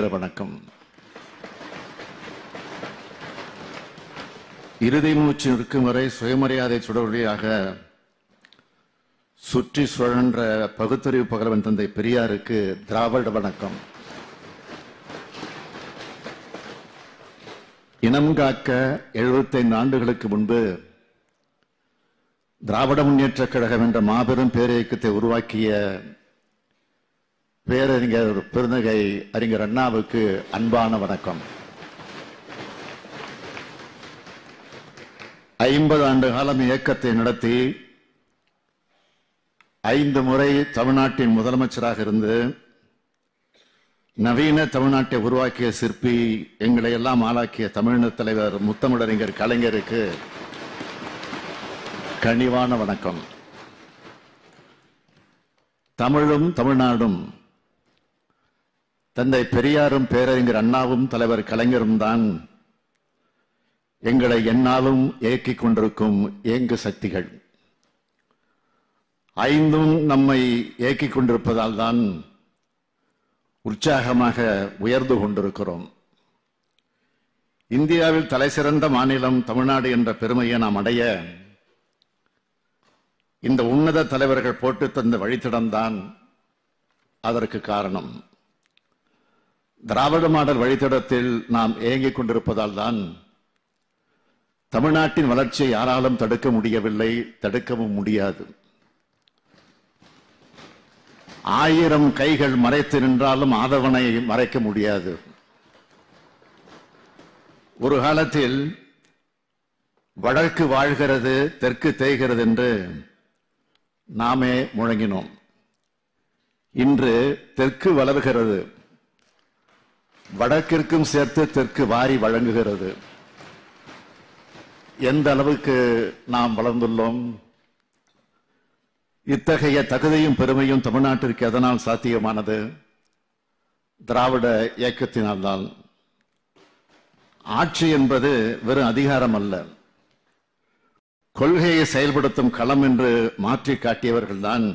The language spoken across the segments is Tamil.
வணக்கம். இறுதி மூச்சு நிற்கும் வரை சுயமரியாதை சுடர்வழியாக சுற்றி சுழன்ற பகுத்தறிவு பகலவன் தந்தை பெரியாருக்கு திராவிட வணக்கம். இனம் காக்க 75 ஆண்டுகளுக்கு முன்பு திராவிட முன்னேற்றக் கழகம் என்ற மாபெரும் பேரியக்கத்தை உருவாக்கிய பேரறிஞர் பெருந்தகை அறிஞர் அண்ணாவுக்கு அன்பான வணக்கம். 50 ஆண்டு காலம் இயக்கத்தை நடத்தி 5 முறை தமிழ்நாட்டின் முதலமைச்சராக இருந்து நவீன தமிழ்நாட்டை உருவாக்கிய சிற்பி, எங்களை எல்லாம் ஆளாக்கிய தமிழின தலைவர் முத்தமிழறிஞர் கலைஞருக்கு கனிவான வணக்கம். தமிழும் தமிழ்நாடும் தந்தை பெரியாரும் பேரறிஞர் அண்ணாவும் தலைவர் கலைஞரும் தான் எங்களை எந்நாளும் இயக்கிக் கொண்டிருக்கும் இயங்கு சக்திகள். 5ம் நம்மை இயக்கிக் கொண்டிருப்பதால் தான் உற்சாகமாக உயர்ந்து கொண்டிருக்கிறோம். இந்தியாவில் தலைசிறந்த மாநிலம் தமிழ்நாடு என்ற பெருமையை நாம் அடைய இந்த உன்னத தலைவர்கள் போட்டு தந்த வழித்தடம்தான் அதற்கு காரணம். திராவிட மாடல் வழித்தடத்தில் நாம் இயங்கிக் கொண்டிருப்பதால் தான் தமிழ்நாட்டின் வளர்ச்சியை யாராலும் தடுக்க முடியவில்லை, தடுக்கவும் முடியாது. 1000 கைகள் மறைத்து நின்றாலும் ஆதவனை மறைக்க முடியாது. ஒரு காலத்தில் வடக்கு வாழ்கிறது, தெற்கு தேய்கிறது என்று நாமே முழங்கினோம். இன்று தெற்கு வளர்கிறது, வடக்கிற்கும் சேர்த்து தெற்கு வாரி வழங்குகிறது. எந்த அளவுக்கு நாம் வளர்ந்துள்ளோம்? இத்தகைய தகுதியும் பெருமையும் தமிழ்நாட்டிற்கு எதனால் சாத்தியமானது? திராவிட இயக்கத்தினால்தான். ஆட்சி என்பது வெறும் அதிகாரம் அல்ல, கொள்கையை செயல்படுத்தும் களம் என்று மாற்றி காட்டியவர்கள்தான்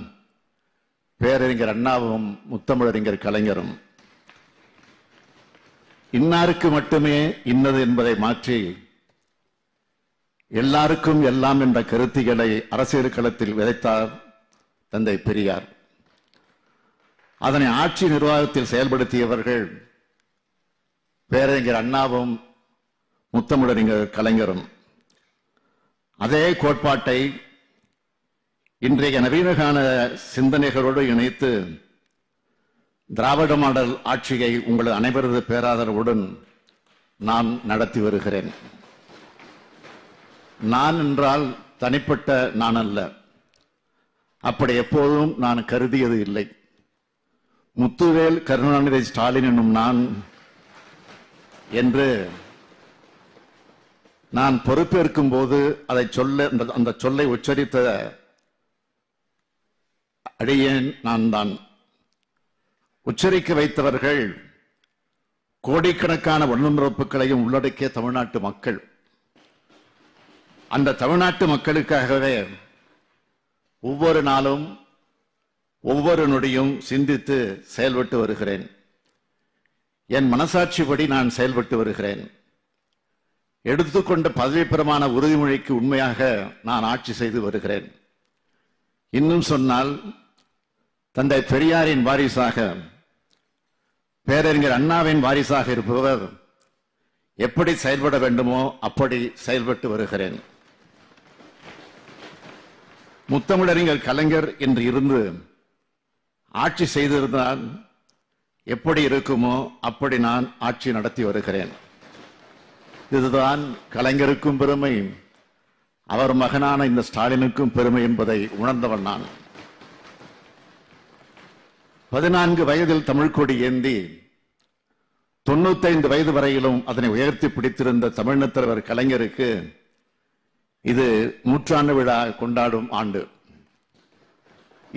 பேரறிஞர் அண்ணாவும் முத்தமிழறிஞர் கலைஞரும். இன்னாருக்கு மட்டுமே இன்னது என்பதை மாற்றி எல்லாருக்கும் எல்லாம் என்ற கருத்திகளை அரசியல் களத்தில் விதைத்தார் தந்தை பெரியார். அதனை ஆட்சி நிர்வாகத்தில் செயல்படுத்தியவர்கள் பேரறிஞர் அண்ணாவும் முத்தமிழறிஞர் கலைஞரும். அதே கோட்பாட்டை இன்றைய நவீனகால சிந்தனைகளோடு இணைத்து திராவிட மாடல் ஆட்சியை உங்களது அனைவரது பேராதரவுடன் நான் நடத்தி வருகிறேன். நான் என்றால் தனிப்பட்ட நான் அல்ல, அப்படி எப்போதும் நான் கருதியது இல்லை. முத்துவேல் கருணாநிதி ஸ்டாலின் என்னும் நான் என்று நான் பொறுப்பேற்கும் போது அதை சொல்ல, அந்த சொல்லை உச்சரித்த அடியேன் நான் தான். உச்சரிக்க வைத்தவர்கள் கோடிக்கணக்கான உடன்பிறப்புகளையும் உள்ளடக்கிய தமிழ்நாட்டு மக்கள். அந்த தமிழ்நாட்டு மக்களுக்காகவே ஒவ்வொரு நாளும் ஒவ்வொரு நொடியும் சிந்தித்து செயல்பட்டு வருகிறேன். என் மனசாட்சிப்படி நான் செயல்பட்டு வருகிறேன். எடுத்துக்கொண்ட பதவி பிரமாண உறுதிமொழிக்கு உண்மையாக நான் ஆட்சி செய்து வருகிறேன். இன்னும் சொன்னால், தந்தை பெரியாரின் வாரிசாக, பேரறிஞர் அண்ணாவின் வாரிசாக இருப்பவர் எப்படி செயல்பட வேண்டுமோ அப்படி செயல்பட்டு வருகிறேன். முத்தமிழறிஞர் கலைஞர் என்று இருந்து ஆட்சி செய்திருந்தால் எப்படி இருக்குமோ அப்படி நான் ஆட்சி நடத்தி வருகிறேன். இதுதான் கலைஞருக்கும் பெருமை, அவர் மகனான இந்த ஸ்டாலினுக்கும் பெருமை என்பதை உணர்ந்தவன் நான். 14 வயதில் தமிழ்கொடி ஏந்தி 95 வயது வரையிலும் அதனை உயர்த்தி பிடித்திருந்த தமிழின தலைவர் கலைஞருக்கு இது 100ஆண்டு விழா கொண்டாடும் ஆண்டு.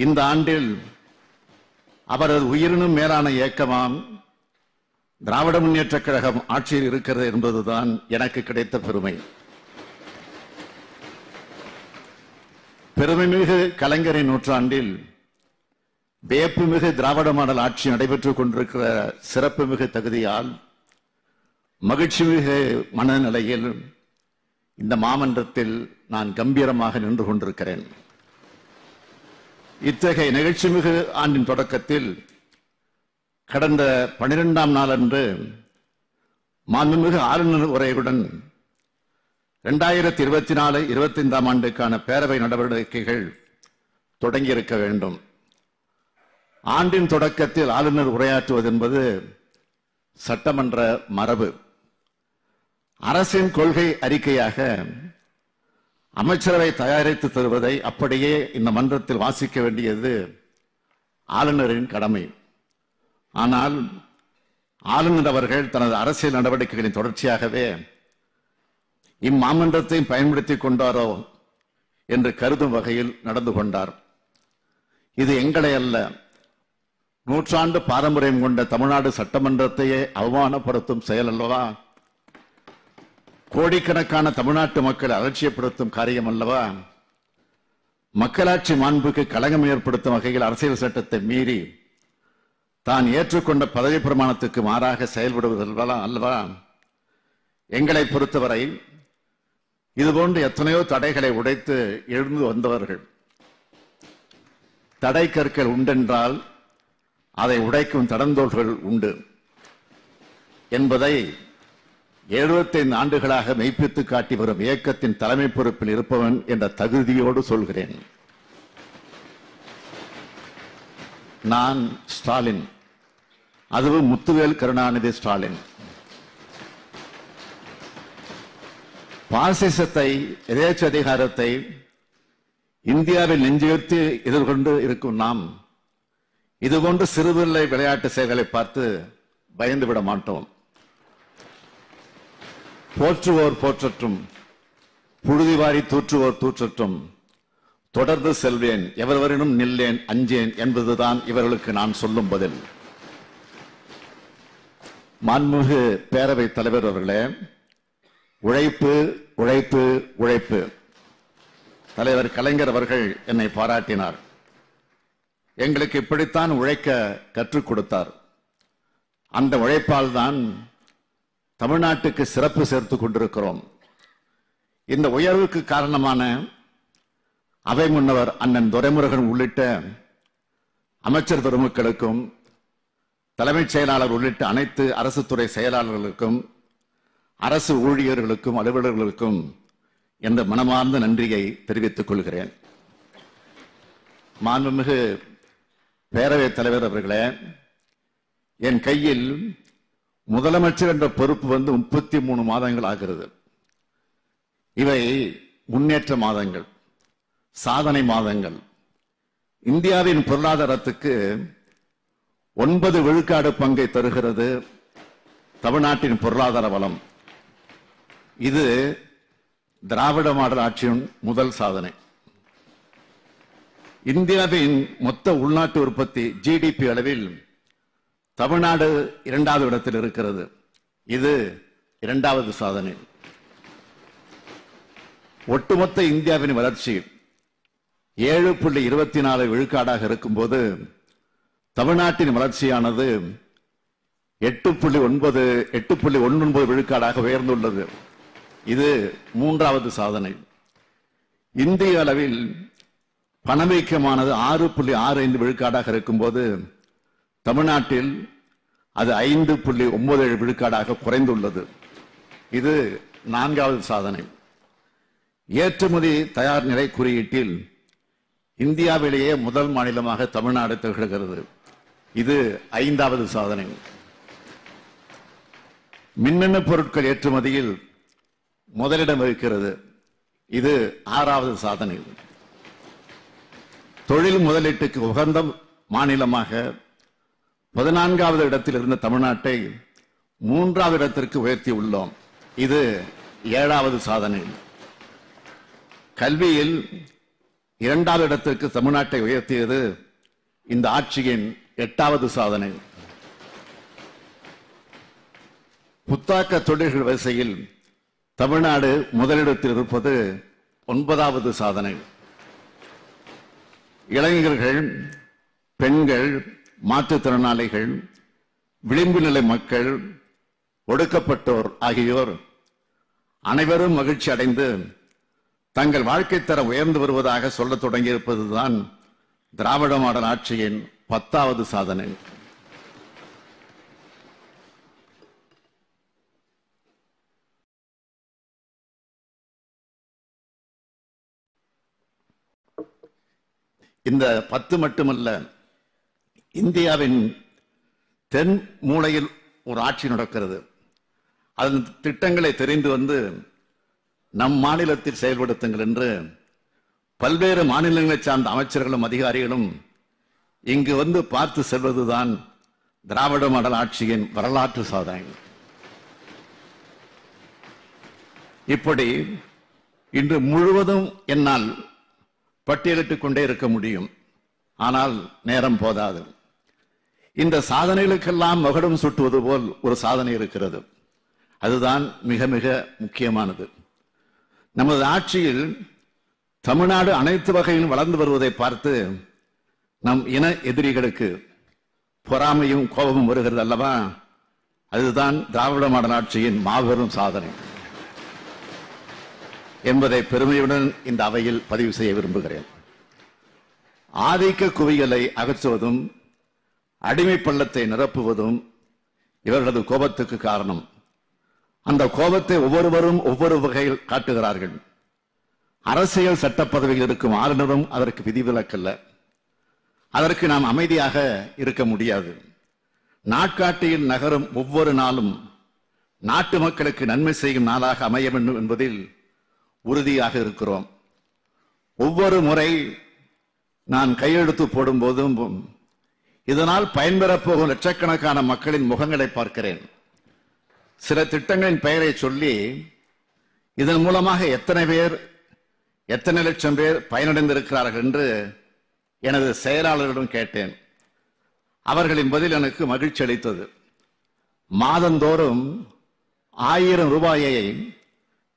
இந்த ஆண்டில் அவரது உயிரினும் மேலான இயக்கமாம் திராவிட முன்னேற்றக் கழகம் ஆட்சியில் இருக்கிறது என்பதுதான் எனக்கு கிடைத்த பெருமை. பெருமைமிகு கலைஞரின் 100ஆண்டில் வியப்புமிகு திராவிட மாடல் ஆட்சி நடைபெற்றுக் கொண்டிருக்கிற சிறப்புமிகு தகுதியால் மகிழ்ச்சிமிகு மனநிலையில் இந்த மாமன்றத்தில் நான் கம்பீரமாக நின்று கொண்டிருக்கிறேன். இத்தகைய நிகழ்ச்சிமிகு ஆண்டின் தொடக்கத்தில் கடந்த 12ஆம் நாளன்று மாண்புமிகு ஆளுநர் உரையுடன் 2024-25ஆம் ஆண்டுக்கான பேரவை நடவடிக்கைகள் தொடங்கியிருக்க வேண்டும். ஆண்டின் தொடக்கத்தில் ஆளுநர் உரையாற்றுவது என்பது சட்டமன்ற மரபு. அரசின் கொள்கை அறிக்கையாக அமைச்சரவை தயாரித்து தருவதை அப்படியே இந்த மன்றத்தில் வாசிக்க வேண்டியது ஆளுநரின் கடமை. ஆனால் ஆளுநர் அவர்கள் தனது அரசியல் நடவடிக்கைகளின் தொடர்ச்சியாகவே இம்மாமன்றத்தை பயன்படுத்திக் கொண்டாரோ என்று கருதும் வகையில் நடந்து கொண்டார். இது எங்களை அல்ல, நூற்றாண்டு பாரம்பரியம் கொண்ட தமிழ்நாடு சட்டமன்றத்தையே அவமானப்படுத்தும் செயல் அல்லவா? கோடிக்கணக்கான தமிழ்நாட்டு மக்களை அலட்சியப்படுத்தும் காரியம் அல்லவா? மக்களாட்சி மாண்புக்கு களங்கம் ஏற்படுத்தும் வகையில் அரசியல் சட்டத்தை மீறி தான் ஏற்றுக்கொண்ட பதவி பிரமாணத்துக்கு மாறாக செயல்படுவது அல்லவா? எங்களை பொறுத்தவரை இதுபோன்று எத்தனையோ தடைகளை உடைத்து எழுந்து வந்தவர்கள். தடை கற்கள் உண்டென்றால் அதை உடைக்கும் தடந்தோள்கள் உண்டு என்பதை 75 ஆண்டுகளாக மெய்ப்பித்து காட்டி வரும் இயக்கத்தின் தலைமை பொறுப்பில் இருப்பவன் என்ற தகுதியோடு சொல்கிறேன். நான் ஸ்டாலின், அதுவும் முத்துவேல் கருணாநிதி ஸ்டாலின். பாசிசத்தை, எதேச்ச அதிகாரத்தை இந்தியாவில் நெஞ்சுயர்த்தி எதிர்கொண்டு இருக்கும் நாம் இதுபோன்று சிறுபிள்ளை விளையாட்டு செயல்களை பார்த்து பயந்து விட மாட்டோம். போற்றுவோர் போற்றட்டும், புழுதி வாரி தூற்றுவோர் தூற்றட்டும், தொடர்ந்து செல்வேன், எவரவரினும் நில்லேன், அஞ்சேன் என்பதுதான் இவர்களுக்கு நான் சொல்லும் பதில். மாண்புமிகு பேரவைத் தலைவர் அவர்களே, உழைப்பு உழைப்பு உழைப்பு. தலைவர் கலைஞர் அவர்கள் என்னை பாராட்டினார். எங்களுக்கு இப்படித்தான் உழைக்க கற்றுக் கொடுத்தார். அந்த உழைப்பால் தான் தமிழ்நாட்டுக்கு சிறப்பு சேர்த்துக் கொண்டிருக்கிறோம். இந்த உயர்வுக்கு காரணமான அவை முன்னவர் அண்ணன் துரைமுருகன் உள்ளிட்ட அமைச்சர் பெருமக்களுக்கும் தலைமைச் செயலாளர் உள்ளிட்ட அனைத்து அரசு துறை செயலாளர்களுக்கும் அரசு ஊழியர்களுக்கும் அலுவலர்களுக்கும் என்ற மனமார்ந்த நன்றியை தெரிவித்துக் கொள்கிறேன். மாண்புமிகு பேரவைத் தலைவர் அவர்களே, என் கையில் முதலமைச்சர் என்ற பொறுப்பு 33 மாதங்கள் ஆகிறது. இவை முன்னேற்ற மாதங்கள், சாதனை மாதங்கள். இந்தியாவின் பொருளாதாரத்துக்கு 9 விழுக்காடு பங்கை தருகிறது தமிழ்நாட்டின் பொருளாதார வளம். இது திராவிட மாடல் ஆட்சியின் முதல் சாதனை. இந்தியாவின் மொத்த உள்நாட்டு உற்பத்தி ஜிடிபி அளவில் தமிழ்நாடு 2வது இடத்தில் இருக்கிறது. இது 2வது சாதனை. ஒட்டுமொத்த இந்தியாவின் வளர்ச்சி 7.24 விழுக்காடாக இருக்கும்போது தமிழ்நாட்டின் வளர்ச்சியானது 8.19 விழுக்காடாக உயர்ந்துள்ளது. இது 3வது சாதனை. இந்திய அளவில் பணவீக்கமானது 6.65 விழுக்காடாக இருக்கும்போது தமிழ்நாட்டில் அது 5.97 விழுக்காடாக குறைந்துள்ளது. இது 4வது சாதனை. ஏற்றுமதி தயார் நிலை குறியீட்டில் இந்தியாவிலேயே முதல் மாநிலமாக தமிழ்நாடு திகழ்கிறது. இது 5வது சாதனை. மின்னணு பொருட்கள் ஏற்றுமதியில் முதலிடம் வகிக்கிறது. இது 6வது சாதனை. தொழில் முதலீட்டுக்கு உகந்த மாநிலமாக 14வது இடத்தில் இருந்த தமிழ்நாட்டை 3வது இடத்திற்கு உயர்த்தி உள்ளோம். இது 7வது சாதனை. கல்வியில் 2வது இடத்திற்கு தமிழ்நாட்டை உயர்த்தியது இந்த ஆட்சியின் 8வது சாதனை. புத்தாக்க தொழில்கள் வரிசையில் தமிழ்நாடு முதலிடத்தில் இருப்பது 9வது சாதனை. இளைஞர்கள் பெண்கள், மாற்றுத்திறனாளிகள், விளிம்பு நிலை மக்கள், ஒடுக்கப்பட்டோர் ஆகியோர் அனைவரும் மகிழ்ச்சி அடைந்து தங்கள் வாழ்க்கை தரம் உயர்ந்து வருவதாக சொல்ல தொடங்கியிருப்பதுதான் திராவிட மாடல் ஆட்சியின் 10வது சாதனை. இந்த 10 மட்டுமல்ல, இந்தியாவின் தென் மூலையில் ஒரு ஆட்சி நடக்கிறது. அதன் திட்டங்களை தெரிந்து வந்து நம் மாநிலத்தில் செயல்படுத்துங்கள் என்று பல்வேறு மாநிலங்களை சார்ந்த அமைச்சர்களும் அதிகாரிகளும் இங்கு வந்து பார்த்து செல்வதுதான் திராவிட மாடல் ஆட்சியின் வரலாற்று சாதனை. இப்படி இன்று முழுவதும் என்னால் பட்டியலிட்டுக் கொண்டே இருக்க முடியும். ஆனால் நேரம் போதாது. இந்த சாதனைகளுக்கெல்லாம் மகுடம் சுட்டுவது போல் ஒரு சாதனை இருக்கிறது. அதுதான் மிக மிக முக்கியமானது. நமது ஆட்சியில் தமிழ்நாடு அனைத்து வகையிலும் வளர்ந்து வருவதை பார்த்து நம் இன எதிரிகளுக்கு பொறாமையும் கோபமும் வருகிறது அல்லவா? அதுதான் திராவிட மாடல் ஆட்சியின் மாபெரும் சாதனை என்பதை பெருமையுடன் இந்த அவையில் பதிவு செய்ய விரும்புகிறேன். ஆதிக்க குவியலை அகற்றுவதும் அடிமை பள்ளத்தை நிரப்புவதும் இவர்களது கோபத்துக்கு காரணம். அந்த கோபத்தை ஒவ்வொருவரும் ஒவ்வொரு வகையில் காட்டுகிறார்கள். அரசியல் சட்ட பதவியில் இருக்கும் ஆளுநரும் அதற்கு விதிவிலக்கல்ல. அதற்கு நாம் அமைதியாக இருக்க முடியாது. நாட்காட்டியில் நகரும் ஒவ்வொரு நாளும் நாட்டு மக்களுக்கு நன்மை செய்யும் நாளாக அமைய வேண்டும் என்பதில் உறுதியாக இருக்கிறோம். ஒவ்வொரு முறை நான் கையெழுத்து போடும் போதும் இதனால் பயன்பெறப் போகும் லட்சக்கணக்கான மக்களின் முகங்களை பார்க்கிறேன். சில திட்டங்களின் பெயரை சொல்லி இதன் மூலமாக எத்தனை லட்சம் பேர் பயனடைந்திருக்கிறார்கள் என்று எனது செயலாளரிடம் கேட்டேன். அவர்களின் பதில் எனக்கு மகிழ்ச்சி அளித்தது. மாதந்தோறும் 1000 ரூபாயை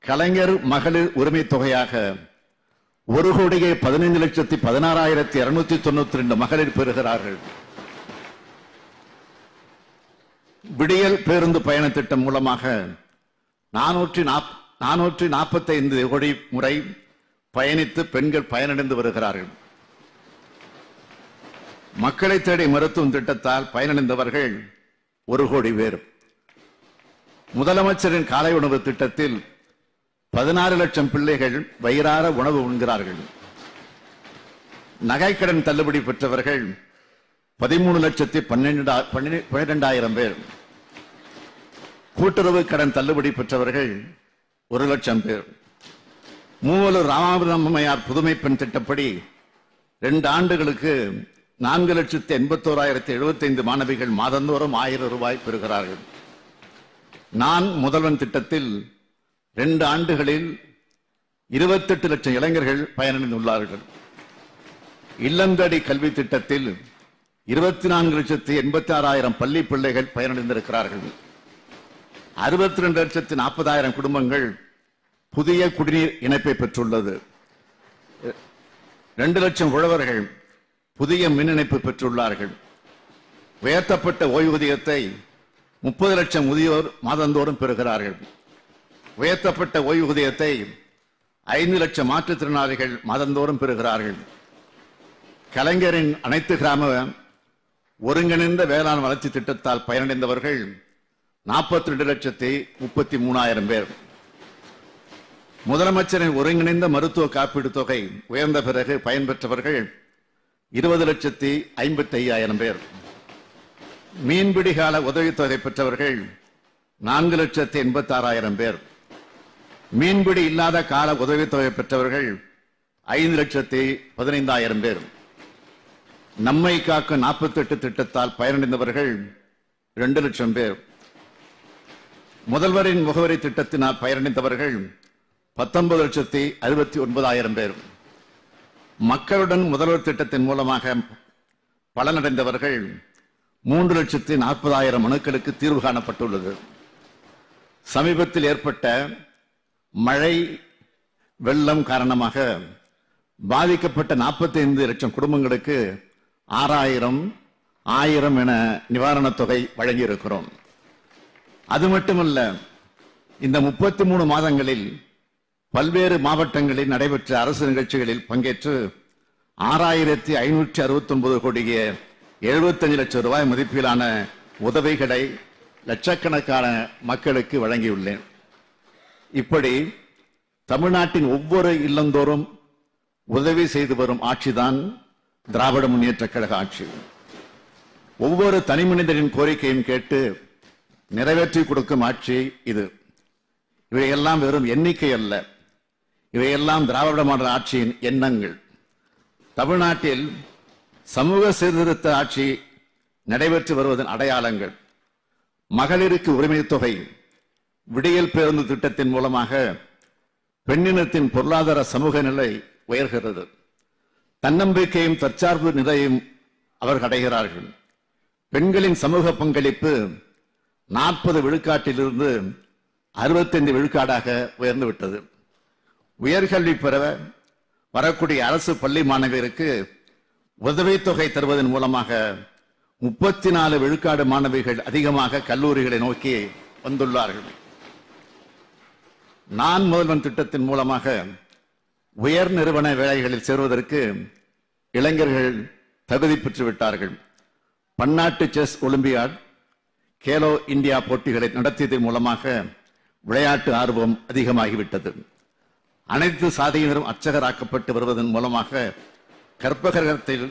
கலைஞர் மகளிர் உரிமை தொகையாக 1,15,16,292 மகளிர் பெறுகிறார்கள். விடியல் பேருந்து பயண திட்டம் மூலமாக 445 கோடி முறை பயணித்து பெண்கள் பயனடைந்து வருகிறார்கள். மக்களை தேடி மருத்துவம் திட்டத்தால் பயனடைந்தவர்கள் 1 கோடி பேர். முதலமைச்சரின் காலை உணவு திட்டத்தில் 16 லட்சம் பிள்ளைகள் வயிறார உணவு உண்கிறார்கள். நகைக்கடன் தள்ளுபடி பெற்றவர்கள் 13,12,000 பேர். கூட்டுறவு கடன் தள்ளுபடி பெற்றவர்கள் 1 லட்சம் பேர். மூவலூர் ராமாமிர்தம்மையார் புதுமை பெண் திட்டப்படி 2 ஆண்டுகளுக்கு 4,81,075 மாணவிகள் மாதந்தோறும் 1000 ரூபாய் பெறுகிறார்கள். நான் முதல்வன் திட்டத்தில் 2 ஆண்டுகளில் 28 லட்சம் இளைஞர்கள் பயனடைந்துள்ளார்கள். இல்லந்தடி கல்வி திட்டத்தில் 24,86,000 பள்ளி பிள்ளைகள் பயனடைந்திருக்கிறார்கள். 62,40,000 குடும்பங்கள் புதிய குடிநீர் இணைப்பை பெற்றுள்ளது. 2 லட்சம் உழவர்கள் புதிய மின் இணைப்பு பெற்றுள்ளார்கள். உயர்த்தப்பட்ட ஓய்வூதியத்தை 30 லட்சம் முதியோர் மாதந்தோறும் பெறுகிறார்கள். உயர்த்தப்பட்ட ஓய்வூதியத்தை 5 லட்சம் மாற்றுத்திறனாளிகள் மாதந்தோறும் பெறுகிறார்கள். கலைஞரின் அனைத்து கிராம ஒருங்கிணைந்த வேளாண் வளர்ச்சி திட்டத்தால் பயனடைந்தவர்கள் 42,33,000 பேர். முதலமைச்சரின் ஒருங்கிணைந்த மருத்துவ காப்பீடு தொகை உயர்ந்த பிறகு பயன்பெற்றவர்கள் 20,55,000 பேர். மீன்பிடி கால உதவித்தொகை பெற்றவர்கள் 4,86,000 பேர். மீன்பிடி இல்லாத கால உதவித்தொகை பெற்றவர்கள் 5,15,000 பேர். நம்மை காக்கும் 48 திட்டத்தால் பயனடைந்தவர்கள் 2 லட்சம் பேர். முதல்வரின் முகவரி திட்டத்தினால் பயனடைந்தவர்கள் 19,69,000 பேர். மக்களுடன் முதல்வர் திட்டத்தின் மூலமாக பலனடைந்தவர்கள் 3,40,000 மனுக்களுக்கு தீர்வு காணப்பட்டுள்ளது. சமீபத்தில் ஏற்பட்ட மழை வெள்ளம் காரணமாக பாதிக்கப்பட்ட 45 லட்சம் குடும்பங்களுக்கு 6000, 1000 என நிவாரணத் தொகை வழங்கியிருக்கிறோம். அது மட்டுமல்ல, இந்த 33 மாதங்களில் பல்வேறு மாவட்டங்களில் நடைபெற்ற அரசு நிகழ்ச்சிகளில் பங்கேற்று 6569 கோடியே 75 லட்சம் ரூபாய் மதிப்பிலான உதவிகளை லட்சக்கணக்கான மக்களுக்கு வழங்கியுள்ளேன். இப்படி தமிழ்நாட்டின் ஒவ்வொரு இல்லந்தோறும் உதவி செய்து வரும் ஆட்சிதான் திராவிட முன்னேற்றக் கழக ஆட்சி. ஒவ்வொரு தனிமனிதரின் கோரிக்கையும் கேட்டு நிறைவேற்றி கொடுக்கும் ஆட்சி இது. இவையெல்லாம் வெறும் எண்ணிக்கை அல்ல, இவையெல்லாம் திராவிட மாடல் ஆட்சியின் எண்ணங்கள். தமிழ்நாட்டில் சமூக சீர்திருத்த ஆட்சி நடைபெற்று வருவதன் அடையாளங்கள். மகளிருக்கு உரிமை தொகை, விடியல் பேருந்து திட்டத்தின் மூலமாக பெண்ணினத்தின் பொருளாதார சமூக நிலை உயர்கிறது. தன்னம்பிக்கையும் தற்சார்பு நிலையும் அவர்கள் அடைகிறார்கள். பெண்களின் சமூக பங்களிப்பு 40 விழுக்காட்டிலிருந்து 65 விழுக்காடாக உயர்ந்துவிட்டது. உயர்கல்வி பெற வரக்கூடிய அரசு பள்ளி மாணவியருக்கு உதவித்தொகை தருவதன் மூலமாக 34 விழுக்காடு மாணவிகள் அதிகமாக கல்லூரிகளை நோக்கி வந்துள்ளார்கள். நான் முதல்வன் திட்டத்தின் மூலமாக உயர் நிறுவன வேலைகளில் சேருவதற்கு இளைஞர்கள் தகுதி பெற்று விட்டார்கள். பன்னாட்டு செஸ் ஒலிம்பியாட், கேலோ இந்தியா போட்டிகளை நடத்தியதன் மூலமாக விளையாட்டு ஆர்வம் அதிகமாகிவிட்டது. அனைத்து சாதியினரும் அர்ச்சகராக்கப்பட்டு வருவதன் மூலமாக கற்பகிரகத்தில்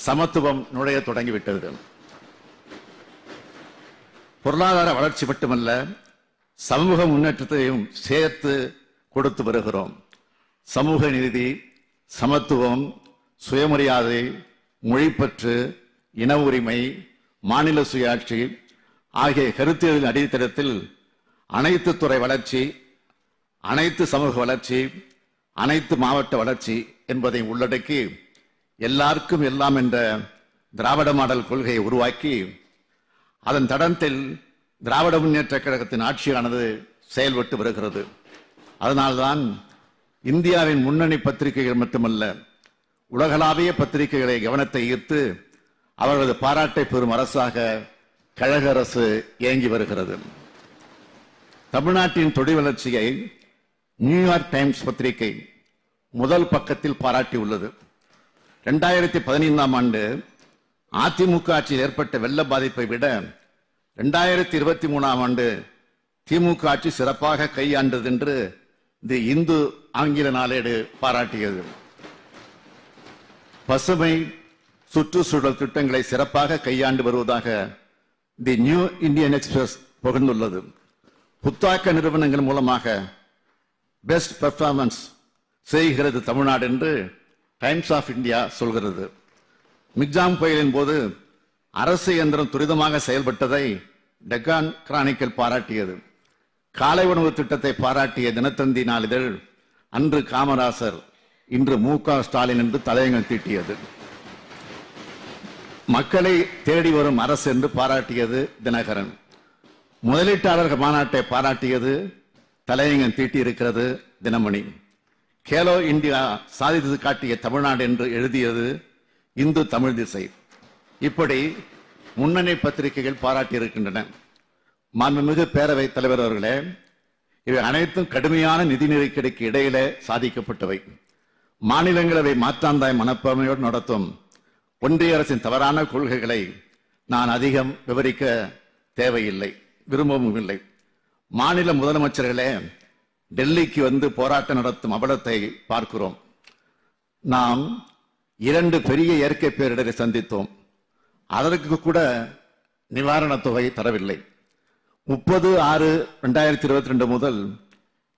சமத்துவம் நுழைய தொடங்கிவிட்டது. பொருளாதார வளர்ச்சி மட்டுமல்ல, சமூக முன்னேற்றத்தையும் சேர்த்து கொடுத்து வருகிறோம். சமூக நீதி, சமத்துவம், சுயமரியாதை, மொழிப்பற்று, இன உரிமை, மாநில சுயாட்சி ஆகிய கருத்தியலின் அடித்தளத்தில் அனைத்து துறை வளர்ச்சி, அனைத்து சமூக வளர்ச்சி, அனைத்து மாவட்ட வளர்ச்சி என்பதை உள்ளடக்கி எல்லாருக்கும் எல்லாம் என்ற திராவிட மாடல் கொள்கையை உருவாக்கி அதன் தடத்தில் திராவிட முன்னேற்ற கழகத்தின் ஆட்சியானது செயல்பட்டு வருகிறது. அதனால்தான் இந்தியாவின் முன்னணி பத்திரிகைகள் மட்டுமல்ல, உலகளாவிய பத்திரிகைகளை கவனத்தை ஈர்த்து அவர்களது பாராட்டை பெறும் அரசாக கழக அரசு இயங்கி வருகிறது. தமிழ்நாட்டின் தொழில் வளர்ச்சியை நியூயார்க் டைம்ஸ் பத்திரிகை முதல் பக்கத்தில் பாராட்டியுள்ளது. 2015ஆம் ஆண்டு அதிமுக ஆட்சியில் ஏற்பட்ட வெள்ள பாதிப்பை விட 2023ஆம் ஆண்டு திமுக ஆட்சி சிறப்பாக கையாண்டது என்று தி இந்து ஆங்கில நாளேடு பாராட்டியது. பசுமை சுற்றுச்சூழல் திட்டங்களை சிறப்பாக கையாண்டு வருவதாக தி நியூ இந்தியன் எக்ஸ்பிரஸ் புகழ்ந்துள்ளது. புத்தாக்க நிறுவனங்கள் மூலமாக பெஸ்ட் பெர்ஃபார்மன்ஸ் செய்கிறது தமிழ்நாடு என்று டைம்ஸ் ஆஃப் இந்தியா சொல்கிறது. மிக்ஜாம் புயலின் போது அரசு இயந்திரம் துரிதமாக செயல்பட்டதை டெக்கான் கிரானிக்கல் பாராட்டியது. காலை உணவு திட்டத்தை பாராட்டிய தினத்தந்தி நாளிதழ் அன்று காமராசர், இன்று மு.க. ஸ்டாலின் என்று தலையங்கம் தீட்டியது. மக்களை தேடி வரும் அரசு என்று பாராட்டியது தினகரன். முதலீட்டாளர்கள் மாநாட்டை பாராட்டியது தலையங்கம் தீட்டியிருக்கிறது தினமணி. கேலோ இந்தியா சாதித்து காட்டிய தமிழ்நாடு என்று எழுதியது இந்து தமிழ் திசை. இப்படி முன்னணி பத்திரிகைகள் பாராட்டியிருக்கின்றன. மாண்புமிகு பேரவைத் தலைவர் அவர்களே, இவை அனைத்தும் கடுமையான நிதி நெருக்கடிக்கு இடையிலே சாதிக்கப்பட்டவை. மாநிலங்களவை மாற்றாந்தாய் மனப்பான்மையோடு நடத்தும் ஒன்றிய அரசின் தவறான கொள்கைகளை நான் அதிகம் விவரிக்க தேவையில்லை, விரும்பவும் இல்லை. மாநில முதலமைச்சர்களே டெல்லிக்கு வந்து போராட்டம் நடத்தும் அவலத்தை பார்க்கிறோம். நாம் 2 பெரிய இயற்கை பேரிடரை சந்தித்தோம். அதற்கு கூட நிவாரணத் தொகை தரவில்லை. 30/6/2022 முதல்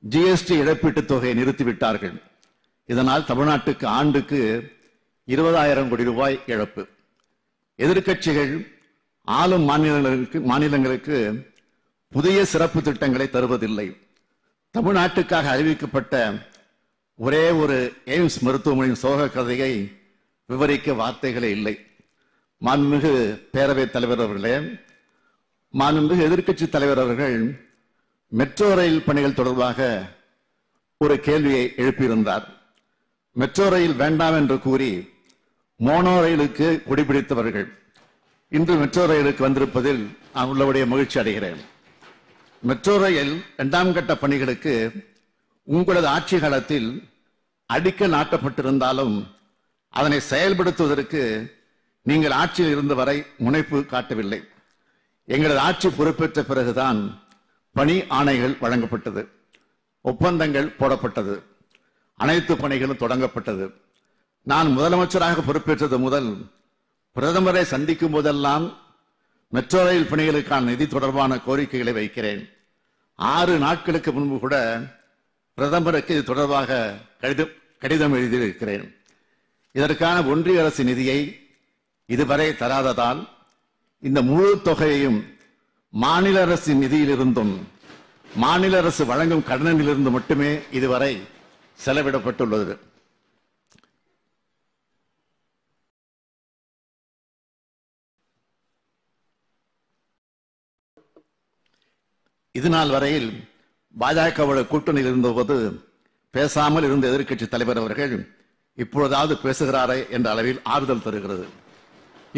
ஜிஎஸ்டி இழப்பீட்டுத் தொகையை நிறுத்திவிட்டார்கள். இதனால் தமிழ்நாட்டுக்கு ஆண்டுக்கு 20,000 கோடி ரூபாய் இழப்பு. எதிர்க்கட்சிகள் ஆளும் மாநிலங்களுக்கு புதிய சிறப்பு திட்டங்களை தருவதில்லை. தமிழ்நாட்டுக்காக அறிவிக்கப்பட்ட ஒரே ஒரு எய்ம்ஸ் மருத்துவமனையின் சோக கதையை விவரிக்க வார்த்தைகளே இல்லை. மாண்புமிகு பேரவைத் தலைவர் அவர்களே, மாண்புமிகு எதிர்க்கட்சி தலைவர் அவர்கள் மெட்ரோ ரயில் பணிகள் தொடர்பாக ஒரு கேள்வியை எழுப்பியிருந்தார். மெட்ரோ ரயில் வேண்டாம் என்று கூறி மோனோ ரயிலுக்கு குடிபிடித்தவர்கள் இன்று மெட்ரோ ரயிலுக்கு வந்திருப்பதில் நான் உள்ளபடிய மகிழ்ச்சி அடைகிறேன். மெட்ரோ ரயில் 2ஆம் கட்ட பணிகளுக்கு உங்களது ஆட்சி காலத்தில் அடிக்கல் நாட்டப்பட்டிருந்தாலும் அதனை செயல்படுத்துவதற்கு நீங்கள் ஆட்சியில் இருந்த வரை முனைப்பு காட்டவில்லை. எங்களது ஆட்சி பொறுப்பேற்ற பிறகுதான் பணி ஆணைகள் வழங்கப்பட்டது, ஒப்பந்தங்கள் போடப்பட்டது, அனைத்து பணிகளும் தொடங்கப்பட்டது. நான் முதலமைச்சராக பொறுப்பேற்றது முதல் பிரதமரை சந்திக்கும் போதெல்லாம் மெட்ரோ ரயில் பணிகளுக்கான நிதி தொடர்பான கோரிக்கைகளை வைக்கிறேன். 6 நாட்களுக்கு முன்பு கூட பிரதமருக்கு இது தொடர்பாக கடிதம் எழுதியிருக்கிறேன். இதற்கான ஒன்றிய அரசு நிதியை இதுவரை தராததால் இந்த முழு தொகையையும் மாநில அரசின் நிதியிலிருந்தும் மாநில அரசு வழங்கும் கடனிலிருந்து மட்டுமே இதுவரை செலவிடப்பட்டுள்ளது. இதுநாள் வரையில் பாஜகவோட கூட்டணியில் இருந்தபோது பேசாமல் இருந்த எதிர்க்கட்சி தலைவர் அவர்கள் இப்பொழுதாவது பேசுகிறாரே என்ற அளவில் ஆறுதல் தருகிறது.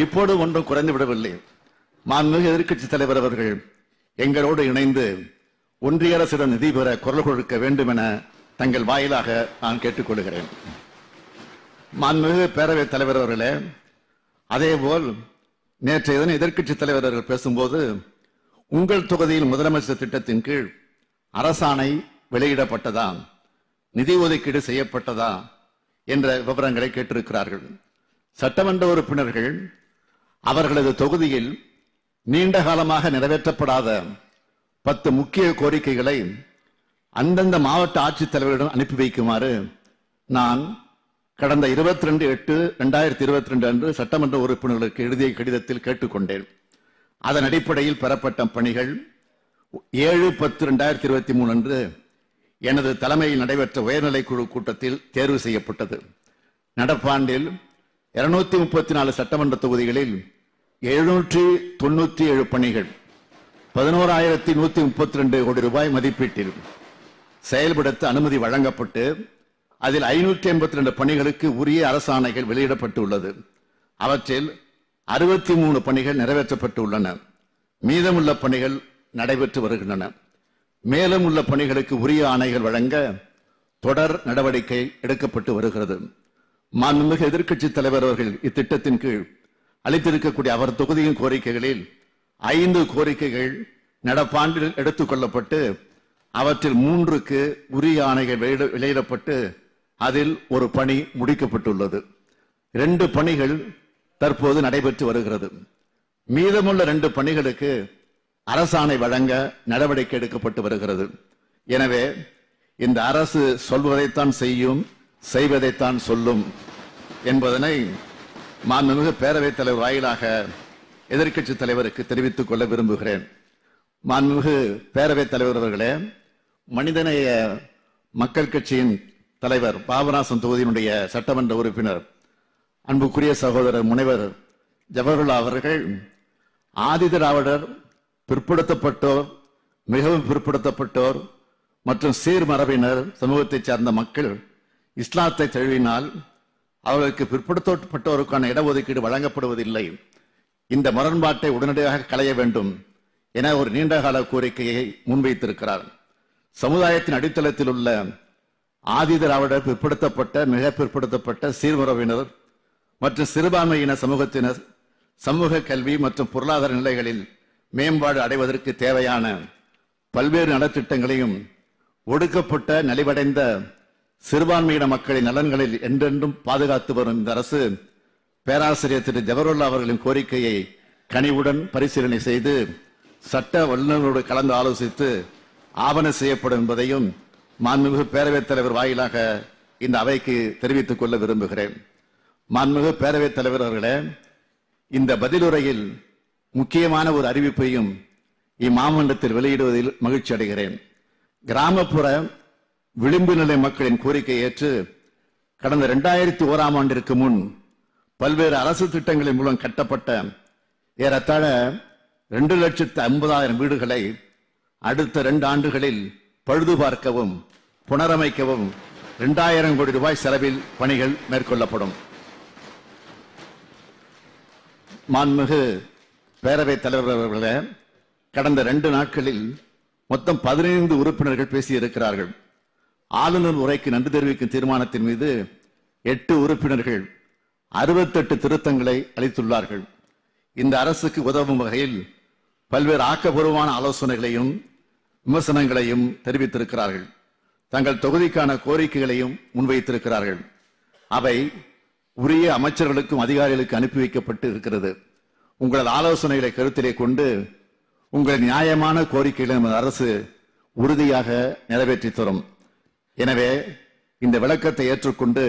இப்போது ஒன்றும் குறைந்து விடவில்லை. மாண்புமிகு எதிர்க்கட்சி தலைவர் அவர்கள் எங்களோடு இணைந்து ஒன்றிய அரசிடம் நிதி பெற குரல் கொடுக்க வேண்டும் என தங்கள் வாயிலாக நான் கேட்டுக்கொள்கிறேன். மாண்புமிகு பேரவைத் தலைவர் அவர்களே, அதேபோல் நேற்றைய தினம் எதிர்க்கட்சி தலைவர் அவர்கள் பேசும்போது உங்கள் தொகுதியில் முதலமைச்சர் திட்டத்தின் கீழ் அரசாணை வெளியிடப்பட்டதா, நிதி ஒதுக்கீடு செய்யப்பட்டதா என்ற விவரங்களை கேட்டிருக்கிறார்கள். சட்டமன்ற உறுப்பினர்கள் அவர்களது தொகுதியில் நீண்ட காலமாக நிறைவேற்றப்படாத 10 முக்கிய கோரிக்கைகளை அந்தந்த மாவட்ட ஆட்சித்தலைவரிடம் அனுப்பி வைக்குமாறு நான் கடந்த 22/8/2022 அன்று சட்டமன்ற உறுப்பினர்களுக்கு எழுதிய கடிதத்தில் கேட்டுக்கொண்டேன். அதன் அடிப்படையில் பெறப்பட்ட பணிகள் 7/10/2023 அன்று எனது தலைமையில் நடைபெற்ற உயர்நிலை குழு கூட்டத்தில் தேர்வு செய்யப்பட்டது. நடப்பாண்டில் 234 சட்டமன்ற தொகுதிகளில் 797 பணிகள் 11,132 கோடி ரூபாய் மதிப்பீட்டில் செயல்படுத்த அனுமதி வழங்கப்பட்டு அதில் 582 பணிகளுக்கு உரிய அரசாணைகள் வெளியிடப்பட்டுள்ளது. அவற்றில் 63 பணிகள் நிறைவேற்றப்பட்டுள்ளன. மீதமுள்ள பணிகள் நடைபெற்று வருகின்றன. மேலும் உள்ள பணிகளுக்கு உரிய ஆணைகள் வழங்க தொடர் நடவடிக்கை எடுக்கப்பட்டு வருகிறது. மாண்புமிகு எதிர்க்கட்சி தலைவர் அவர்கள் இத்திட்டத்தின் கீழ் அளித்திருக்கக்கூடிய அவர் தொகுதியின் கோரிக்கைகளில் 5 கோரிக்கைகள் நடப்பாண்டில் எடுத்துக் கொள்ளப்பட்டு அவற்றில் 3க்கு உரிய ஆணைகள் வெளியிடப்பட்டு அதில் ஒரு பணி முடிக்கப்பட்டுள்ளது. 2 பணிகள் தற்போது நடைபெற்று வருகிறது. மீதமுள்ள 2 பணிகளுக்கு அரசாணை வழங்க நடவடிக்கை எடுக்கப்பட்டு வருகிறது. எனவே இந்த அரசு சொல்வதைத்தான் செய்யும், செய்வதைத்தான் சொல்லும் என்பதனை மாண்புமிகு பேரவைத் தலைவர் வாயிலாக எதிர்க்கட்சி தலைவருக்கு தெரிவித்துக் கொள்ள விரும்புகிறேன். மாண்புமிகு பேரவைத் தலைவர் அவர்களே, மனிதநேய மக்கள் கட்சியின் தலைவர் பாபநாசம் தொகுதியினுடைய சட்டமன்ற உறுப்பினர் அன்புக்குரிய சகோதரர் முனைவர் ஜவஹர்லால் அவர்கள் ஆதிதிராவிடர், பிற்படுத்தப்பட்டோர், மிகவும் பிற்படுத்தப்பட்டோர் மற்றும் சீர்மரபினர் சமூகத்தைச் சார்ந்த மக்கள் இஸ்லாத்தை தழுவினால் அவர்களுக்கு பிற்படுத்தப்பட்டோருக்கான இடஒதுக்கீடு வழங்கப்படுவதில்லை. இந்த முரண்பாட்டை உடனடியாக களைய வேண்டும் என ஒரு நீண்டகால கோரிக்கையை முன்வைத்திருக்கிறார். சமுதாயத்தின் அடித்தளத்தில் உள்ள ஆதிதிராவிடர், பிற்படுத்தப்பட்ட, மிக பிற்படுத்தப்பட்ட, சீர்மரபினர் மற்றும் சிறுபான்மையின சமூகத்தினர் சமூக கல்வி மற்றும் பொருளாதார நிலைகளில் மேம்பாடு அடைவதற்கு தேவையான பல்வேறு நலத்திட்டங்களையும் ஒடுக்கப்பட்ட நலிவடைந்த சிறுபான்மையின மக்களின் நலன்களில் என்றென்றும் பாதுகாத்து வரும் இந்த அரசு பேராசிரியர் திரு ஜவஹர்லால் அவர்களின் கோரிக்கையை கனிவுடன் பரிசீலனை செய்து சட்ட வல்லுநர்களோடு கலந்து ஆலோசித்து ஆவண செய்யப்படும் என்பதையும் மாண்புமிகு பேரவைத் தலைவர் வாயிலாக இந்த அவைக்கு தெரிவித்துக் கொள்ள விரும்புகிறேன். மாண்புமிகு பேரவைத் தலைவர் அவர்களே, இந்த பதிலுரையில் முக்கியமான ஒரு அறிவிப்பையும் இம்மாமன்றத்தில் வெளியிடுவதில் மகிழ்ச்சி அடைகிறேன். கிராமப்புற விளிம்பு நிலை மக்களின் கோரிக்கையை ஏற்று கடந்த 2001ஆம் ஆண்டிற்கு முன் பல்வேறு அரசு திட்டங்களின் மூலம் கட்டப்பட்ட ஏறத்தாழ 2,50,000 வீடுகளை அடுத்த 2 ஆண்டுகளில் பழுது பார்க்கவும் புனரமைக்கவும் 2,000 கோடி ரூபாய் செலவில் பணிகள் மேற்கொள்ளப்படும். மாண்புமிகு பேரவைத் தலைவர் அவர்களே, கடந்த 2 நாட்களில் மொத்தம் 15 உறுப்பினர்கள் பேசியிருக்கிறார்கள். ஆளுநர் உரைக்கு நன்றி தெரிவிக்கும் தீர்மானத்தின் மீது 8 உறுப்பினர்கள் 68 திருத்தங்களை அளித்துள்ளார்கள். இந்த அரசுக்கு உதவும் வகையில் பல்வேறு ஆக்கப்பூர்வமான ஆலோசனைகளையும் விமர்சனங்களையும் தெரிவித்திருக்கிறார்கள். தங்கள் தொகுதிக்கான கோரிக்கைகளையும் முன்வைத்திருக்கிறார்கள். அவை உரிய அமைச்சர்களுக்கும் அதிகாரிகளுக்கு அனுப்பி வைக்கப்பட்டு இருக்கிறது. உங்களது ஆலோசனைகளை கருத்திலே கொண்டு உங்கள் நியாயமான கோரிக்கைகளை நமது அரசு உறுதியாக நிறைவேற்றி தரும். எனவே இந்த விளக்கத்தை ஏற்றுக்கொண்டு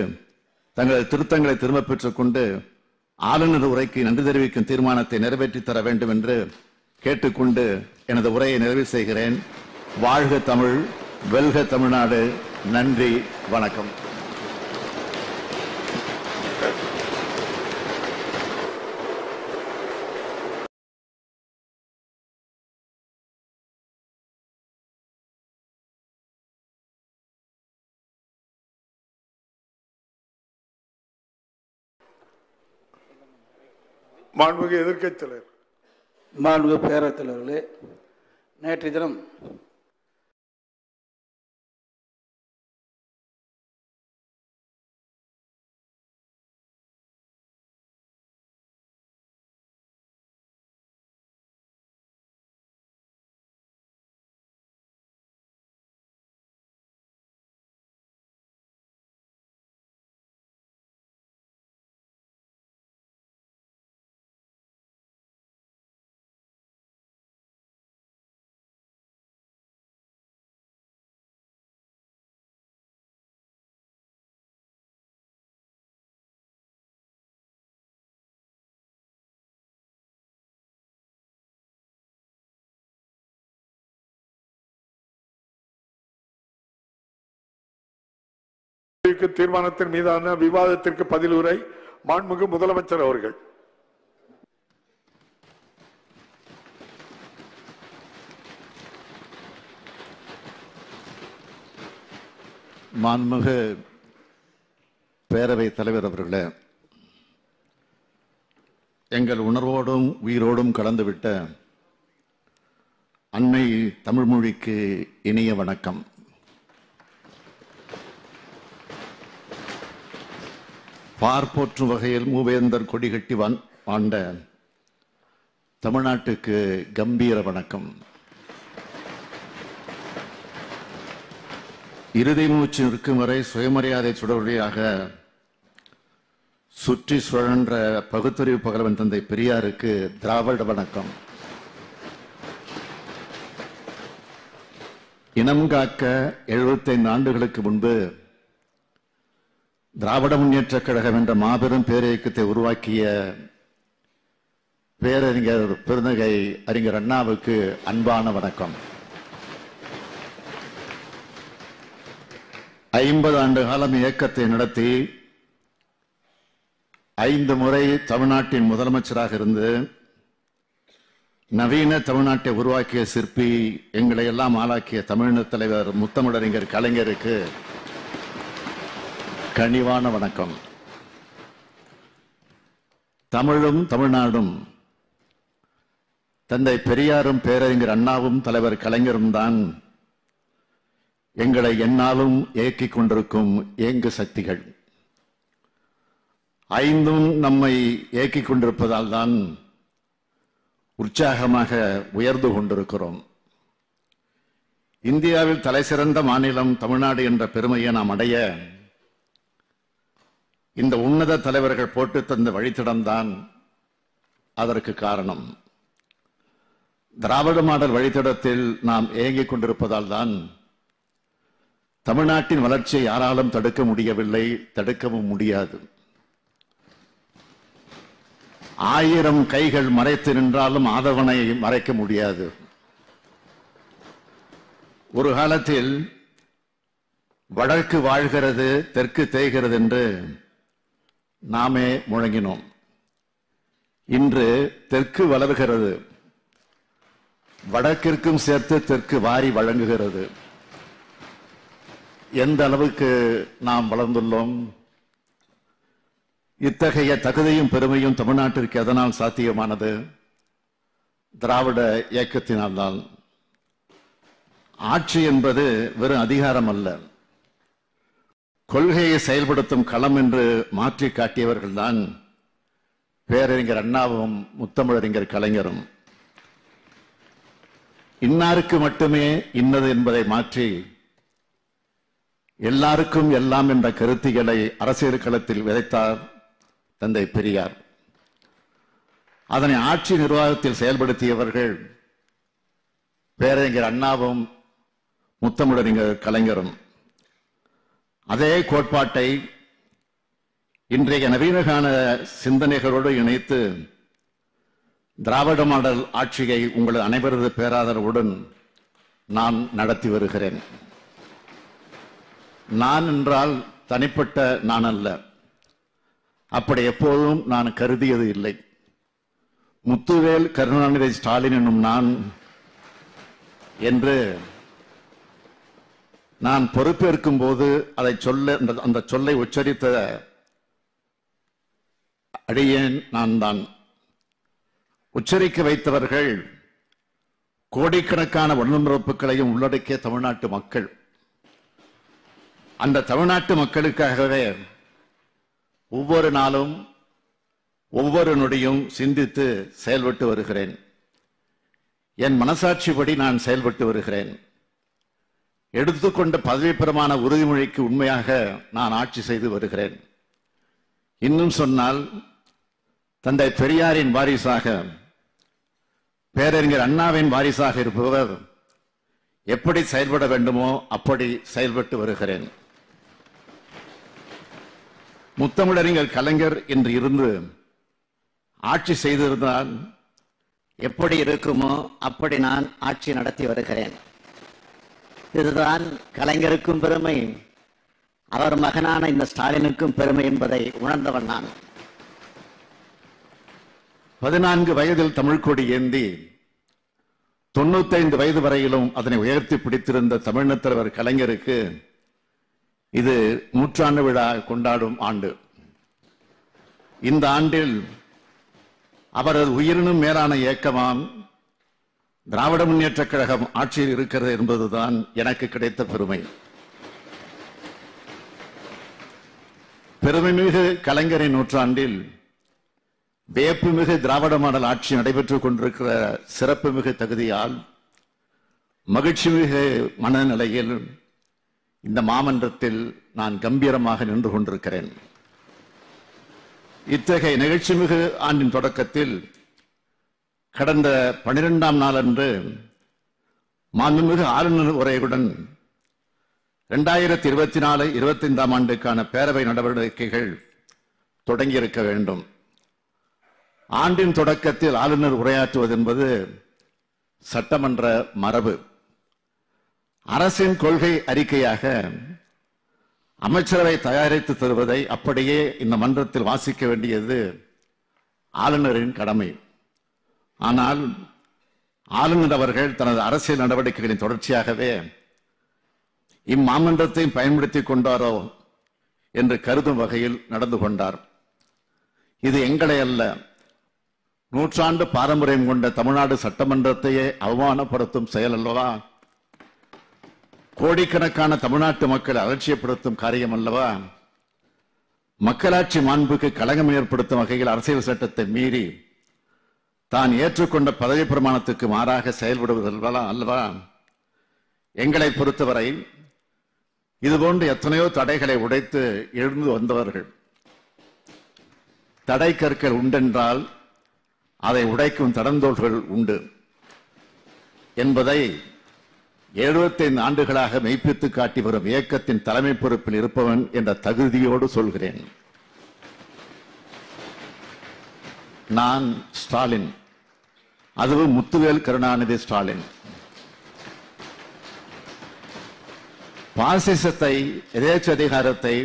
தங்களது திருத்தங்களை திரும்ப பெற்றுக் கொண்டு ஆளுநர் உரைக்கு நன்றி தெரிவிக்கும் தீர்மானத்தை நிறைவேற்றி தர வேண்டும் என்று கேட்டுக்கொண்டு எனது உரையை நிறைவு செய்கிறேன். வாழ்க தமிழ், வெல்க தமிழ்நாடு. நன்றி, வணக்கம். மாண்புமிகு எதிர்க்கட்சித் தலைவர். மாண்புமிகு பேரவைத் தலைவர்களே, நேற்றைய தினம் தீர்மானத்தின் மீதான விவாதத்திற்கு பதில் உரை மாண்புமிகு முதலமைச்சர் அவர்கள். மாண்புமிகு பேரவைத் தலைவர் அவர்களே, எங்கள் உணர்வோடும் உயிரோடும் கலந்துவிட்ட அன்னை தமிழ் மொழிக்கு இனிய வணக்கம். பார்ப்போற்றும் வகையில் மூவேந்தர் கொடி கட்டி ஆண்ட தமிழ்நாட்டுக்கு கம்பீர வணக்கம். இறுதி மூச்சு நிற்கும் வரை சுயமரியாதை சுடவழியாக சுற்றி சுழன்ற பகுத்தறிவு பகலவன் தந்தை பெரியாருக்கு திராவிட வணக்கம். இனம் காக்க 75 ஆண்டுகளுக்கு முன்பு திராவிட முன்னேற்ற கழகம் என்ற மாபெரும் பேரியக்கத்தை உருவாக்கிய பேரறிஞர் பெருந்தகை அறிஞர் அண்ணாவுக்கு அன்பான வணக்கம். 50 ஆண்டு காலம் இயக்கத்தை நடத்தி 5 முறை தமிழ்நாட்டின் முதலமைச்சராக இருந்து நவீன தமிழ்நாட்டை உருவாக்கிய சிற்பி, எங்களை எல்லாம் ஆளாக்கிய தமிழின தலைவர் முத்தமிழறிஞர் கலைஞருக்கு கனிவான வணக்கம். தமிழும் தமிழ்நாடும் தந்தை பெரியாரும் பேரறிஞர் அண்ணாவும் தலைவர் கலைஞரும் தான் எங்களை எந்நாளும் இயக்கிக் கொண்டிருக்கும் இயங்கு சக்திகள். 5ம் நம்மை இயக்கிக் கொண்டிருப்பதால் தான் உற்சாகமாக உயர்ந்து கொண்டிருக்கிறோம். இந்தியாவில் தலைசிறந்த மாநிலம் தமிழ்நாடு என்ற பெருமையை நாம் அடைய இந்த உன்னத தலைவர்கள் போட்டு தந்த வழித்தடம்தான் அதற்கு காரணம். திராவிட மாடல் வழித்தடத்தில் நாம் இயங்கிக் கொண்டிருப்பதால் தான் தமிழ்நாட்டின் வளர்ச்சியை யாராலும் தடுக்க முடியவில்லை, தடுக்கவும் முடியாது. 1000 கைகள் மறைத்து நின்றாலும் ஆதவனை மறைக்க முடியாது. ஒரு காலத்தில் வடக்கு வாழ்கிறது, தெற்கு தேய்கிறது என்று நாமே முழங்கினோம். இன்று தெற்கு வளர்கிறது, வடக்கிற்கும் சேர்த்து தெற்கு வாரி வழங்குகிறது. எந்த அளவுக்கு நாம் வளர்ந்துள்ளோம்? இத்தகைய தகுதியும் பெருமையும் தமிழ்நாட்டிற்கு எதனால் சாத்தியமானது? திராவிட இயக்கத்தினால்தான். ஆட்சி என்பது வெறும் அதிகாரம் அல்ல, கொள்கையை செயல்படுத்தும் களம் என்று மாற்றி காட்டியவர்கள்தான் பேரறிஞர் அண்ணாவும் முத்தமிழறிஞர் கலைஞரும். இன்னாருக்கு மட்டுமே இன்னது என்பதை மாற்றி எல்லாருக்கும் எல்லாம் என்ற கருத்தியலை அரசியல் களத்தில் விதைத்தார் தந்தை பெரியார். அதனை ஆட்சி நிர்வாகத்தில் செயல்படுத்தியவர்கள் பேரறிஞர் அண்ணாவும் முத்தமிழறிஞர் கலைஞரும். அதே கோட்பாட்டை இன்றைய நவீனகால சிந்தனைகளோடு இணைத்து திராவிட மாடல் ஆட்சியை உங்கள் அனைவரது பேராதரவுடன் நான் நடத்தி வருகிறேன். நான் என்றால் தனிப்பட்ட நான் அல்ல, அப்படி எப்போதும் நான் கருதியது இல்லை. முத்துவேல் கருணாநிதி ஸ்டாலின் என்னும் நான் என்று நான் பொறுப்பேற்கும் போது அதை சொல்ல அந்த சொல்லை உச்சரித்த அடியேன் நான் தான். உச்சரிக்க வைத்தவர்கள் கோடிக்கணக்கான உடன்பிறப்புகளையும் உள்ளடக்கிய தமிழ்நாட்டு மக்கள். அந்த தமிழ்நாட்டு மக்களுக்காகவே ஒவ்வொரு நாளும் ஒவ்வொரு நொடியும் சிந்தித்து செயல்பட்டு வருகிறேன். என் மனசாட்சிப்படி நான் செயல்பட்டு வருகிறேன். எடுத்துக்கொண்ட பதவி பிரமாண உறுதிமொழிக்கு உண்மையாக நான் ஆட்சி செய்து வருகிறேன். இன்னும் சொன்னால் தந்தை பெரியாரின் வாரிசாக, பேரறிஞர் அண்ணாவின் வாரிசாக இருப்பவர் எப்படி செயல்பட வேண்டுமோ அப்படி செயல்பட்டு வருகிறேன். முத்தமிழறிஞர் கலைஞர் என்று இருந்து ஆட்சி செய்திருந்தால் எப்படி இருக்குமோ அப்படி நான் ஆட்சி நடத்தி வருகிறேன். இதுதான் கலைஞருக்கும் பெருமை, அவர் மகனான இந்த ஸ்டாலினுக்கும் பெருமை என்பதை உணர்ந்தவன் நான். 14 வயதில் தமிழ்கொடி ஏந்தி 95 வயது வரையிலும் அதனை உயர்த்தி பிடித்திருந்த தமிழ்நெத் தலைவர் கலைஞருக்கு இது நூற்றாண்டு விழா கொண்டாடும் ஆண்டு. இந்த ஆண்டில் அவரது உயிரினும் மேலான இயக்கமாம் திராவிட முன்னேற்றக் கழகம் ஆட்சியில் இருக்கிறது என்பதுதான் எனக்கு கிடைத்த பெருமை. பெருமைமிகு கலைஞரின் நூற்றாண்டில் வேப்புமிகு திராவிட மாடல் ஆட்சி நடைபெற்றுக் கொண்டிருக்கிற சிறப்புமிகு தகுதியால் மகிழ்ச்சிமிகு மனநிலையில் இந்த மாமன்றத்தில் நான் கம்பீரமாக நின்று கொண்டிருக்கிறேன். இத்தகைய நிகழ்ச்சிமிகு ஆண்டின் தொடக்கத்தில் கடந்த 12ஆம் நாளன்று மாண்புமிகு ஆளுநர் உரையுடன் 2024-25ஆம் ஆண்டுக்கான பேரவை நடவடிக்கைகள் தொடங்கியிருக்க வேண்டும். ஆண்டின் தொடக்கத்தில் ஆளுநர் உரையாற்றுவது என்பது சட்டமன்ற மரபு. அரசின் கொள்கை அறிக்கையாக அமைச்சரவை தயாரித்து தருவதை அப்படியே இந்த மன்றத்தில் வாசிக்க வேண்டியது ஆளுநரின் கடமை. ஆனால் ஆளுநர் அவர்கள் தனது அரசியல் நடவடிக்கைகளின் தொடர்ச்சியாகவே இம்மாமன்றத்தை பயன்படுத்திக் கொண்டாரோ என்று கருதும் வகையில் நடந்து கொண்டார். இது எங்களை அல்ல, நூற்றாண்டு பாரம்பரியம் கொண்ட தமிழ்நாடு சட்டமன்றத்தையே அவமானப்படுத்தும் செயல் அல்லவா? கோடிக்கணக்கான தமிழ்நாட்டு மக்களை அலட்சியப்படுத்தும் காரியம் அல்லவா? மக்களாட்சி மாண்புக்கு களங்கம் ஏற்படுத்தும் வகையில் அரசியல் சட்டத்தை மீறி தான் ஏற்றுக்கொண்ட பதவி பிரமாணத்துக்கு மாறாக செயல்படுவது அல்லவா? எங்களை பொறுத்தவரை இதுபோன்று எத்தனையோ தடைகளை உடைத்து எழுந்து வந்தவர்கள். தடை கற்கள் உண்டென்றால் அதை உடைக்கும் தடந்தோள்கள் உண்டு என்பதை 75 ஆண்டுகளாக மெய்ப்பித்து காட்டி வரும் இயக்கத்தின் தலைமை பொறுப்பில் இருப்பவன் என்ற தகுதியோடு சொல்கிறேன். நான் ஸ்டாலின், அதுவும் முத்துவேல் கருணாநிதி ஸ்டாலின். பாசிசத்தை, எதேச்ச அதிகாரத்தை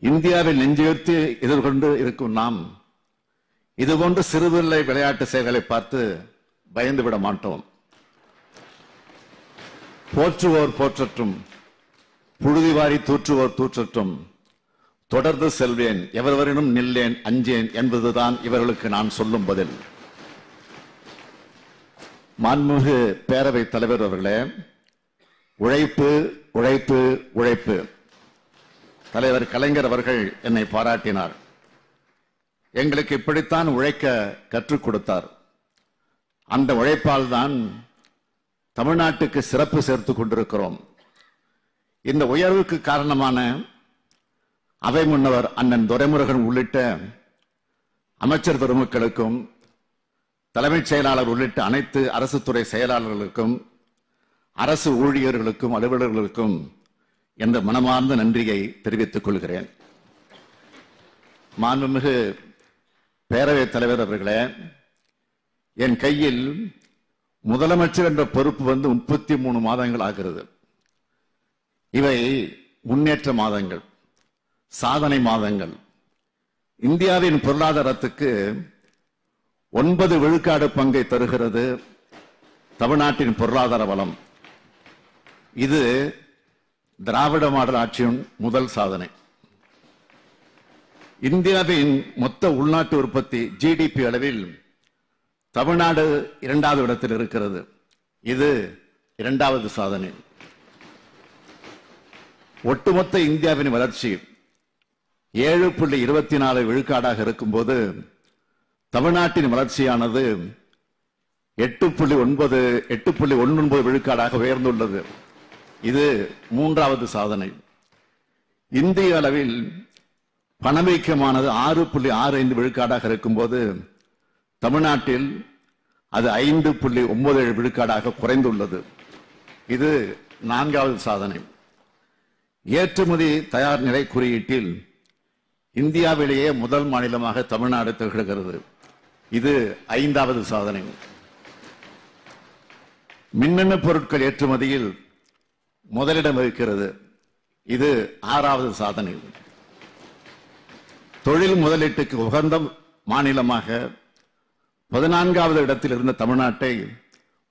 இந்தியாவில் நெஞ்சுயர்த்தி எதிர்கொண்டு இருக்கும் நாம் இதுபோன்ற சிறுபிள்ளை விளையாட்டு செயல்களை பார்த்து பயந்து விட மாட்டோம். போற்றுவோர் போற்றட்டும், புழுதி வாரி தூற்றுவோர் தூற்றட்டும், தொடர்ந்து செல்வேன், எவரவரினும் நில்லேன், அஞ்சேன் என்பதுதான் இவர்களுக்கு நான் சொல்லும் பதில். மாண்புமிகு பேரவைத் தலைவர் அவர்களே, உழைப்பு உழைப்பு உழைப்பு. தலைவர் கலைஞர் அவர்கள் என்னை பாராட்டினார். எங்களுக்கு இப்படித்தான் உழைக்க கற்றுக் கொடுத்தார். அந்த உழைப்பால் தான் தமிழ்நாட்டுக்கு சிறப்பு சேர்த்துக் கொண்டிருக்கிறோம். இந்த உயர்வுக்கு காரணமான அவை முன்னவர் அண்ணன் துரைமுருகன் உள்ளிட்ட அமைச்சர் பெருமக்களுக்கும் தலைமைச் செயலாளர் உள்ளிட்ட அனைத்து அரசு துறை செயலாளர்களுக்கும் அரசு ஊழியர்களுக்கும் அலுவலர்களுக்கும் என்ற மனமார்ந்த நன்றியை தெரிவித்துக் கொள்கிறேன். மாண்புமிகு பேரவைத் தலைவர் அவர்களே, என் கையில் முதலமைச்சர் என்ற பொறுப்பு 33 மாதங்கள் ஆகிறது. இவை முன்னேற்ற மாதங்கள், சாதனை மாதங்கள். இந்தியாவின் பொருளாதாரத்துக்கு 9 விழுக்காடு பங்கை தருகிறது தமிழ்நாட்டின் பொருளாதார வளம். இது திராவிட மாடல் ஆட்சியின் முதல் சாதனை. இந்தியாவின் மொத்த உள்நாட்டு உற்பத்தி ஜிடிபி அளவில் தமிழ்நாடு 2வது இடத்தில் இருக்கிறது. இது 2வது சாதனை. ஒட்டுமொத்த இந்தியாவின் வளர்ச்சி 7.24 விழுக்காடாக இருக்கும்போது தமிழ்நாட்டின் வளர்ச்சியானது 8.19 விழுக்காடாக உயர்ந்துள்ளது. இது 3வது சாதனை. இந்திய அளவில் பணவீக்கமானது 6.65 விழுக்காடாக இருக்கும்போது தமிழ்நாட்டில் அது 5.97 விழுக்காடாக குறைந்துள்ளது. இது 4வது சாதனை. ஏற்றுமதி தயார் நிலை குறியீட்டில் இந்தியாவிலேயே முதல் மாநிலமாக தமிழ்நாடு திகழ்கிறது. இது 5வது சாதனை. மின்னணு பொருட்கள் ஏற்றுமதியில் முதலிடம் வகிக்கிறது. இது 6வது சாதனை. தொழில் முதலீட்டுக்கு உகந்த மாநிலமாக 14வது இடத்தில் இருந்த தமிழ்நாட்டை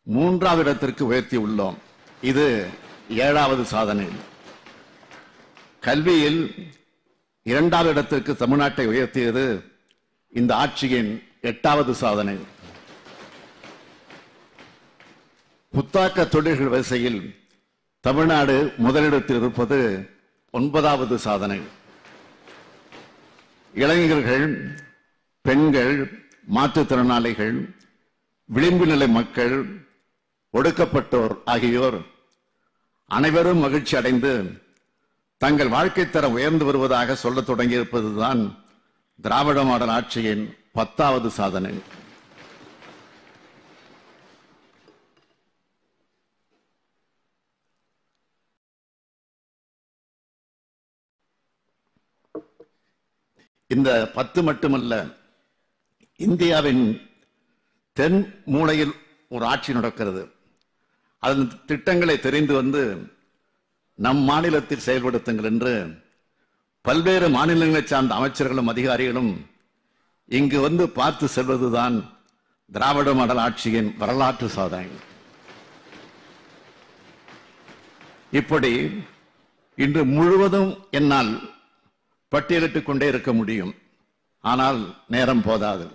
3வது இடத்திற்கு உயர்த்தி உள்ளோம். இது 7வது சாதனை. கல்வியில் 2வது இடத்திற்கு தமிழ்நாட்டை உயர்த்தியது இந்த ஆட்சியின் 8வது சாதனை. புத்தாக்க தொழில்கள் வரிசையில் தமிழ்நாடு முதலிடத்தில் இருப்பது 9வது சாதனை. இளைஞர்கள், பெண்கள், மாற்றுத்திறனாளிகள், விளிம்பு நிலை மக்கள், ஒடுக்கப்பட்டோர் ஆகியோர் அனைவரும் மகிழ்ச்சி அடைந்து தங்கள் வாழ்க்கை தரம் உயர்ந்து வருவதாக சொல்ல தொடங்கியிருப்பதுதான் திராவிட மாடல் ஆட்சியின் 10வது சாதனை. இந்த 10 மட்டுமல்ல, இந்தியாவின் தென் மூலையில் ஒரு ஆட்சி நடக்கிறது. அதன் திட்டங்களை தெரிந்து வந்து நம் மாநிலத்தில் செயல்படுத்துங்கள் என்று பல்வேறு மாநிலங்களை சார்ந்த அமைச்சர்களும் அதிகாரிகளும் இங்கு வந்து பார்த்து செல்வதுதான் திராவிட மாடல் ஆட்சியின் வரலாற்று சாதனை. இப்படி இன்று முழுவதும் என்னால் பட்டியலிட்டுக் கொண்டே இருக்க முடியும். ஆனால் நேரம் போதாது.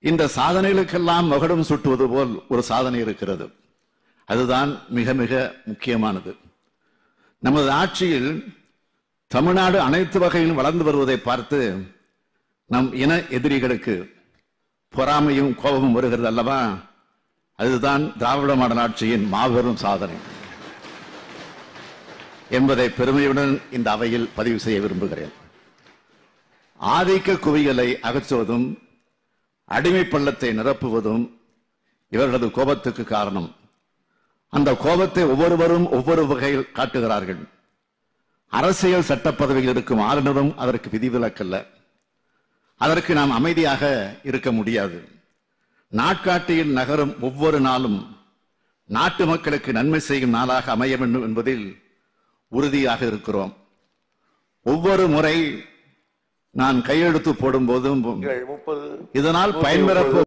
இந்த சாதனைகளுக்கெல்லாம் மகுடம் சுட்டுவது போல் ஒரு சாதனை இருக்கிறது. அதுதான் மிக மிக முக்கியமானது. நமது ஆட்சியில் தமிழ்நாடு அனைத்து வகையிலும் வளர்ந்து வருவதை பார்த்து நம் இன எதிரிகளுக்கு பொறாமையும் கோபமும் வருகிறது அல்லவா? அதுதான் திராவிட மாடல் ஆட்சியின் மாபெரும் சாதனை என்பதை பெருமையுடன் இந்த அவையில் பதிவு செய்ய விரும்புகிறேன். ஆதிக்க குவியலை அகற்றுவதும் அடிமை பள்ளத்தை நிரப்புவதும் இவர்களது கோபத்துக்கு காரணம். அந்த கோபத்தை ஒவ்வொருவரும் ஒவ்வொரு வகையில் காட்டுகிறார்கள். அரசியல் சட்ட பதவியில் இருக்கும் ஆளுநரும் அதற்கு விதிவிலக்கல்ல. அதற்கு நாம் அமைதியாக இருக்க முடியாது. நாட்காட்டியில் நகரும் ஒவ்வொரு நாளும் நாட்டு மக்களுக்கு நன்மை செய்யும் நாளாக அமைய வேண்டும் என்பதில் உறுதியாக இருக்கிறோம். ஒவ்வொரு முறை நான் கையெழுத்து போடும் போதும் இதனால் பயன்பெற